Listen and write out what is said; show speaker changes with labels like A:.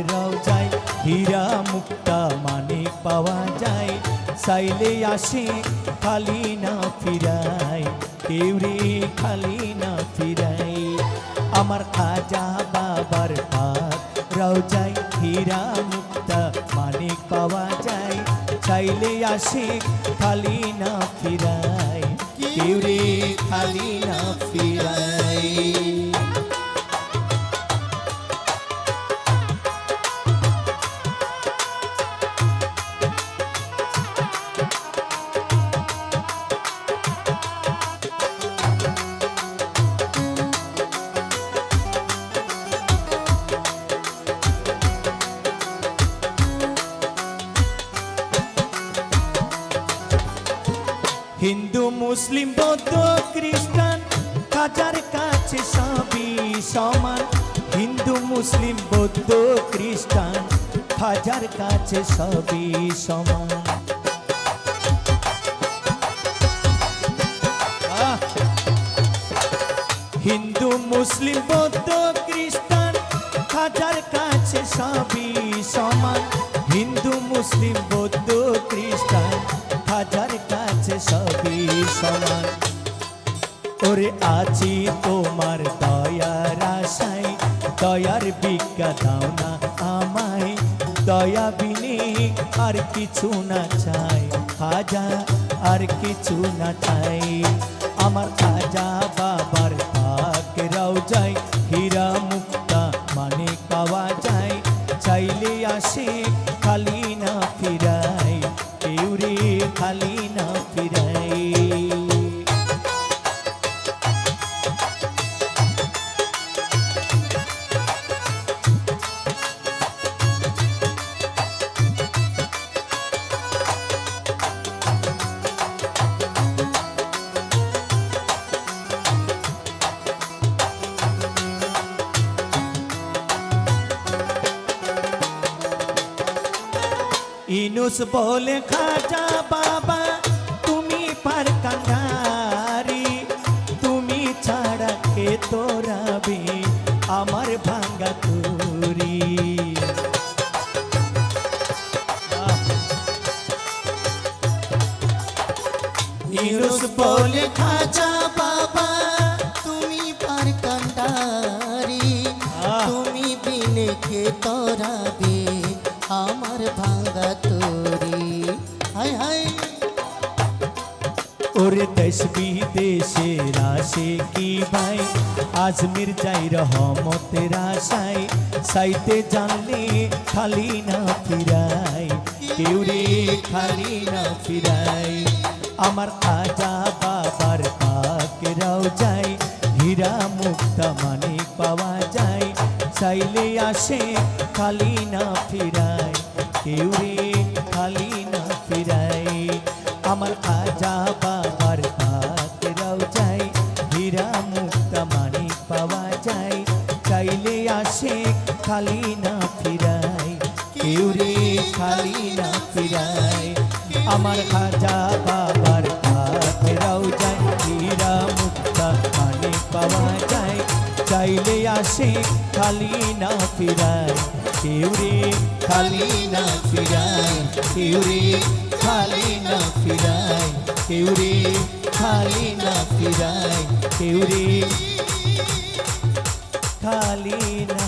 A: রওজায় হীরা মুক্তা মানিক পাওয়া যায়, চাইলে আসে খালি না ফিরায়, কেউ রে খালি না ফিরায়। আমার খাজা বাবার পাক রওজায় হীরা মুক্তা মানিক পাওয়া যায়, চাইলে আসে খালি না ফিরায়, কেউ রে খালি না ফিরায়। হিন্দু মুসলিম বৌদ্ধ খ্রিস্টান খাজার কাছে সবই সমান, হিন্দু মুসলিম বৌদ্ধ খ্রিস্টান খাজার কাছে সবই সমান। হিন্দু মুসলিম বৌদ্ধ খ্রিস্টান খাজার কাছে সবই সমান, হিন্দু মুসলিম বৌদ্ধ খ্রিস্টান খাজার কাছে সবই সমান। ওরে আছি তোমার দয়ার আশায়, দয়ার ভিক্ষা দাও না আমায়, দয়া বিনে আর কিছু না চাই, খাজা আর কিছু না চাই। আমার খাজা বাবার পাক রওজায় হীরা মুক্তা মানিক পাওয়া যায়, চাইলে আসে খালি না ফিরায়, কেউ রে খালি না ফিরায়। ইনুস বলে খাজা বাবা তুমি পার কান্ডারি, তুমি ছাড়া কে তোরাবে আমার ভাঙ্গা তুরি। ইনুস বলে খাজা বাবা
B: তুমি পার কান্ডারি, তুমি বিনে কে তোরাবে আমার ভাঙ্গা তোরি। হায় হায়
A: ওরে দেশ বিদেশের আশিকি ভাই আজমির যাই রহমতের আশায়, সাইতে জানলে খালি না ফিরাই, কেউ রে খালি না ফিরাই। আমার খাজা বাবার পাক রওজায় হীরা মুক্তা মানিক পাওয়া যায়, চাইলে আসে খালি না ফিরায়, কেউ রে খালি না ফিরায়। আমার খাজা বাবার পাক রওজায় হীরা মুক্তা মানিক পাওয়া যায়, চাইলে আসে খালি না ফিরায়, কেউ রে খালি না ফিরায়। আমার খাজা বাবার পাক রওজায় হীরা মুক্তা মানিক পাওয়া যায়, চাইলে আসে খালি না ফিরায়, কেউ রে খালি না ফিরায়, কেউ রে খালি না ফিরায়, কেউ রে খালি না ফিরায়, কেউ রে খালি না